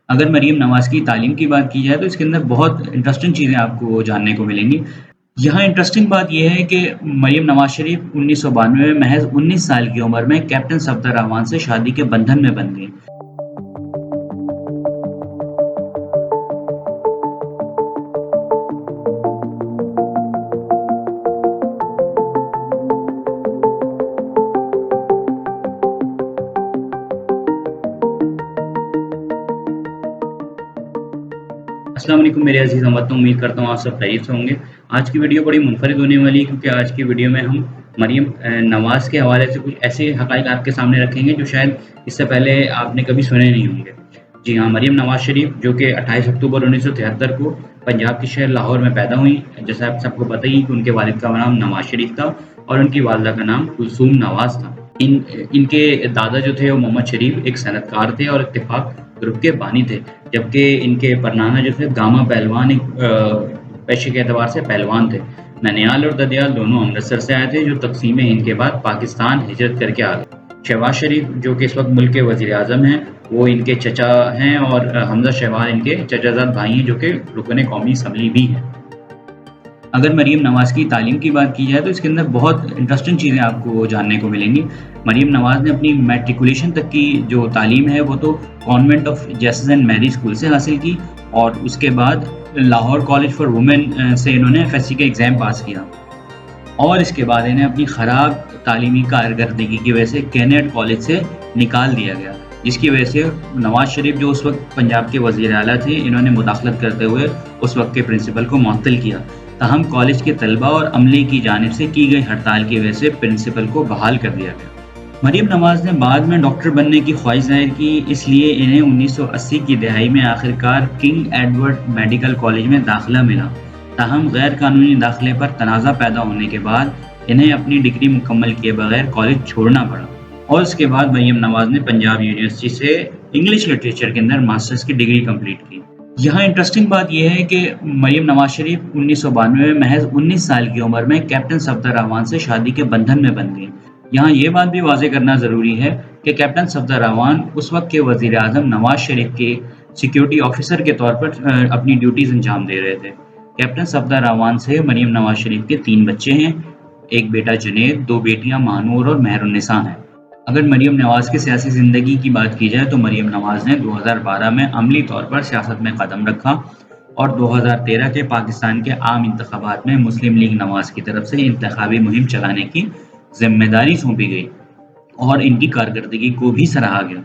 اگر مریم نواز کی تعلیم کی بات کی جائے تو اس کے اندر بہت انٹرسٹنگ چیزیں آپ کو جاننے کو ملیں گی۔ یہاں انٹرسٹنگ بات یہ ہے کہ مریم نواز شریف 1992 میں محض 19 سال کی عمر میں کیپٹن صفدر رحمان سے شادی کے بندھن میں بندھ گئی۔ السلام علیکم میرے عزیز ہموطنوں، امید کرتا ہوں آپ سب خیریت سے ہوں گے۔ آج کی ویڈیو بڑی منفرد ہونے والی ہے کیونکہ آج کی ویڈیو میں ہم مریم نواز کے حوالے سے کچھ ایسے حقائق آپ کے سامنے رکھیں گے جو شاید اس سے پہلے آپ نے کبھی سنے نہیں ہوں گے۔ جی ہاں، مریم نواز شریف جو کہ 28 اکتوبر 1973 کو پنجاب کے شہر لاہور میں پیدا ہوئی، جیسا آپ سب کو پتہ ہی کہ ان کے والد کا نام نواز شریف تھا اور ان کی والدہ کا نام کلثوم نواز تھا۔ ان کے دادا جو تھے وہ محمد شریف ایک صنعت کار تھے اور اتفاق گروپ کے بانی تھے، جبکہ ان کے پرنانا جو تھے گاما پہلوان ایک پیشے کے اعتبار سے پہلوان تھے۔ ننیال اور ددیال دونوں امرتسر سے آئے تھے جو تقسیم ہند کے بعد پاکستان ہجرت کر کے آ گئے۔ شہباز شریف جو کہ اس وقت ملک کے وزیر اعظم ہیں وہ ان کے چچا ہیں، اور حمزہ شہباز ان کے چچا زاد بھائی ہیں جو کہ رکن قومی اسمبلی بھی ہیں۔ اگر مریم نواز کی تعلیم کی بات کی جائے تو اس کے اندر بہت انٹرسٹنگ چیزیں آپ کو جاننے کو ملیں گی۔ مریم نواز نے اپنی میٹریکولیشن تک کی جو تعلیم ہے وہ تو کانوینٹ آف جیسس اینڈ میری اسکول سے حاصل کی، اور اس کے بعد لاہور کالج فار وومن سے انہوں نے FSC کا ایگزام پاس کیا، اور اس کے بعد انہیں اپنی خراب تعلیمی کارکردگی کی وجہ سے کینیڈ کالج سے نکال دیا گیا، جس کی وجہ سے نواز شریف جو اس وقت پنجاب کے وزیر اعلیٰ تھے انہوں نے مداخلت کرتے ہوئے اس وقت کے پرنسپل کو معطل کیا۔ تاہم کالج کے طلبہ اور عملے کی جانب سے کی گئی ہڑتال کی وجہ سے پرنسپل کو بحال کر دیا گیا۔ مریم نواز نے بعد میں ڈاکٹر بننے کی خواہش ظاہر کی، اس لیے انہیں 1980 کی دہائی میں آخرکار کنگ ایڈورڈ میڈیکل کالج میں داخلہ ملا۔ تاہم غیر قانونی داخلے پر تنازع پیدا ہونے کے بعد انہیں اپنی ڈگری مکمل کیے بغیر کالج چھوڑنا پڑا، اور اس کے بعد مریم نواز نے پنجاب یونیورسٹی سے انگلش لٹریچر کے اندر ماسٹرز کی ڈگری کمپلیٹ کی۔ یہاں انٹرسٹنگ بات یہ ہے کہ مریم نواز شریف 1992 میں محض 19 سال کی عمر میں کیپٹن صفدر رحمان سے شادی کے بندھن میں بندھ گئی۔ یہاں یہ بات بھی واضح کرنا ضروری ہے کہ کیپٹن صفدر رحمان اس وقت کے وزیر اعظم نواز شریف کے سیکیورٹی آفیسر کے طور پر اپنی ڈیوٹیز انجام دے رہے تھے۔ کیپٹن صفدر رحمان سے مریم نواز شریف کے 3 بچے ہیں، ایک بیٹا جنید، 2 بیٹیاں مہنور اور مہر النساء ہیں۔ اگر مریم نواز کی سیاسی زندگی کی بات کی جائے تو مریم نواز نے 2012 میں عملی طور پر سیاست میں قدم رکھا، اور 2013 کے پاکستان کے عام انتخابات میں مسلم لیگ نواز کی طرف سے انتخابی مہم چلانے کی ذمہ داری سونپی گئی، اور ان کی کارکردگی کو بھی سراہا گیا۔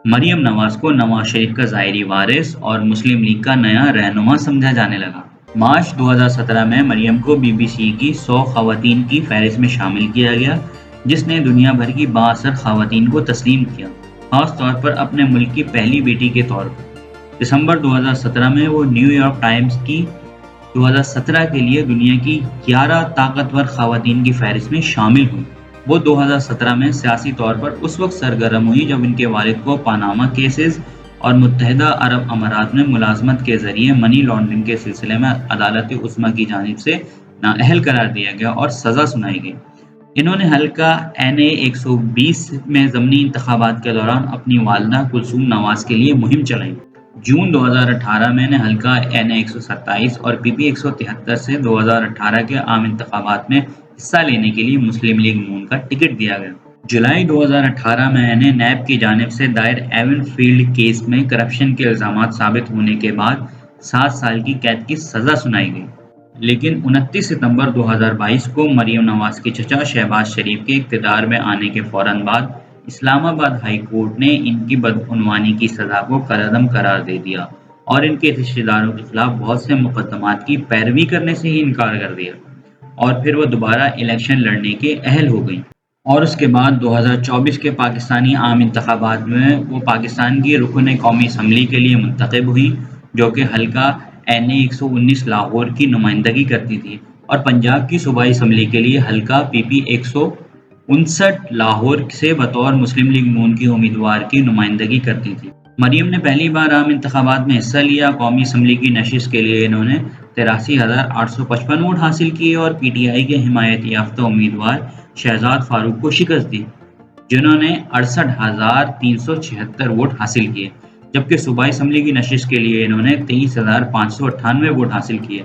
مریم نواز کو نواز شریف کا ظاہری وارث اور مسلم لیگ کا نیا رہنما سمجھا جانے لگا۔ مارچ 2017 میں مریم کو BBC کی 100 خواتین کی فہرست میں شامل کیا گیا، جس نے دنیا بھر کی بااثر خواتین کو تسلیم کیا، خاص طور پر اپنے ملک کی پہلی بیٹی کے طور پر۔ دسمبر 2017 میں وہ نیو یارک ٹائمز کی 2017 کے لیے دنیا کی 11 طاقتور خواتین کی فہرست میں شامل ہوئی۔ وہ 2017 میں سیاسی طور پر اس وقت سرگرم ہوئی جب ان کے والد کو پاناما کیسز اور متحدہ عرب امارات میں ملازمت کے ذریعے منی لانڈرنگ کے سلسلے میں عدالت عظمیٰ کی جانب سے نااہل قرار دیا گیا اور سزا سنائی گئی۔ انہوں نے حلقہ NA 120 میں ضمنی انتخابات کے دوران اپنی والدہ کلثوم نواز کے لیے مہم چلائی۔ جون 2018 میں انہیں حلقہ NA 127 اور PP 173 سے 2018 کے عام انتخابات میں حصہ لینے کے لیے مسلم لیگ نون کا ٹکٹ دیا گیا۔ جولائی 2018 میں انہیں نیب کی جانب سے دائر ایون فیلڈ کیس میں کرپشن کے الزامات ثابت ہونے کے بعد 7 سال کی قید کی سزا سنائی گئی۔ لیکن 29 ستمبر 2022 کو مریم نواز کے چچا شہباز شریف کے اقتدار میں آنے کے فوراً بعد اسلام آباد ہائی کورٹ نے ان کی بدعنوانی کی سزا کو کالعدم قرار دے دیا، اور ان کے رشتہ داروں کے خلاف بہت سے مقدمات کی پیروی کرنے سے ہی انکار کر دیا، اور پھر وہ دوبارہ الیکشن لڑنے کے اہل ہو گئیں۔ اور اس کے بعد 2024 کے پاکستانی عام انتخابات میں وہ پاکستان کی رکن قومی اسمبلی کے لیے منتخب ہوئی، جو کہ حلقہ NA 119 لاہور کی نمائندگی کرتی تھی، اور پنجاب کی صوبائی اسمبلی کے لیے حلقہ PP 159 لاہور سے بطور مسلم لیگ نون کی امیدوار کی نمائندگی کرتی تھی۔ مریم نے پہلی بار عام انتخابات میں حصہ لیا۔ قومی اسمبلی کی نشست کے لیے انہوں نے 83,855 ووٹ حاصل کیے اور PTI کے حمایت یافتہ امیدوار شہزاد فاروق کو شکست دی، جنہوں نے 68,376 ووٹ حاصل کیے، جبکہ صوبائی اسمبلی کی نشست کے لیے انہوں نے 23,598 ووٹ حاصل کیے۔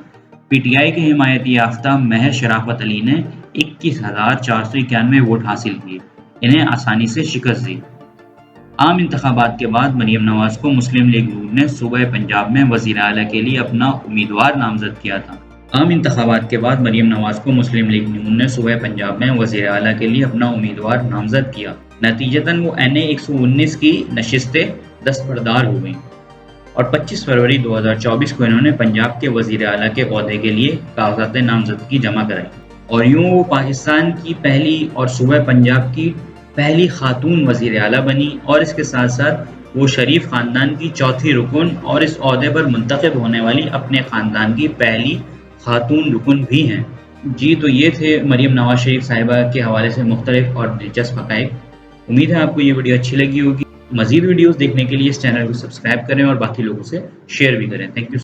پی ٹی آئی کے حمایتی یافتہ مہر شرافت علی نے 21,491 ووٹ حاصل کیے، انہیں آسانی سے شکست دی۔ عام انتخابات کے بعد مریم نواز کو مسلم لیگ نون نے صوبہ پنجاب میں وزیر اعلیٰ کے لیے اپنا امیدوار نامزد کیا تھا۔ عام انتخابات کے بعد مریم نواز کو مسلم لیگ نون نے صوبہ پنجاب میں وزیر اعلیٰ کے لیے اپنا امیدوار نامزد کیا۔ نتیجتاً وہ NA 119 کی نشستیں دستبردار ہو گئیں اور 25 فروری 2024 کو انہوں نے پنجاب کے وزیر اعلیٰ کے عہدے کے لیے کاغذات نامزدگی جمع کرائی، اور یوں وہ پاکستان کی پہلی اور صوبہ پنجاب کی پہلی خاتون وزیر اعلیٰ بنی، اور اس کے ساتھ ساتھ وہ شریف خاندان کی چوتھی رکن اور اس عہدے پر منتخب ہونے والی اپنے خاندان کی پہلی خاتون رکن بھی ہیں۔ جی تو یہ تھے مریم نواز شریف صاحبہ کے حوالے سے مختلف اور دلچسپ حقائق۔ امید ہے آپ کو یہ ویڈیو اچھی لگی ہوگی۔ مزید ویڈیوز دیکھنے کے لیے اس چینل کو سبسکرائب کریں اور باقی لوگوں سے شیئر بھی کریں۔ Thank you.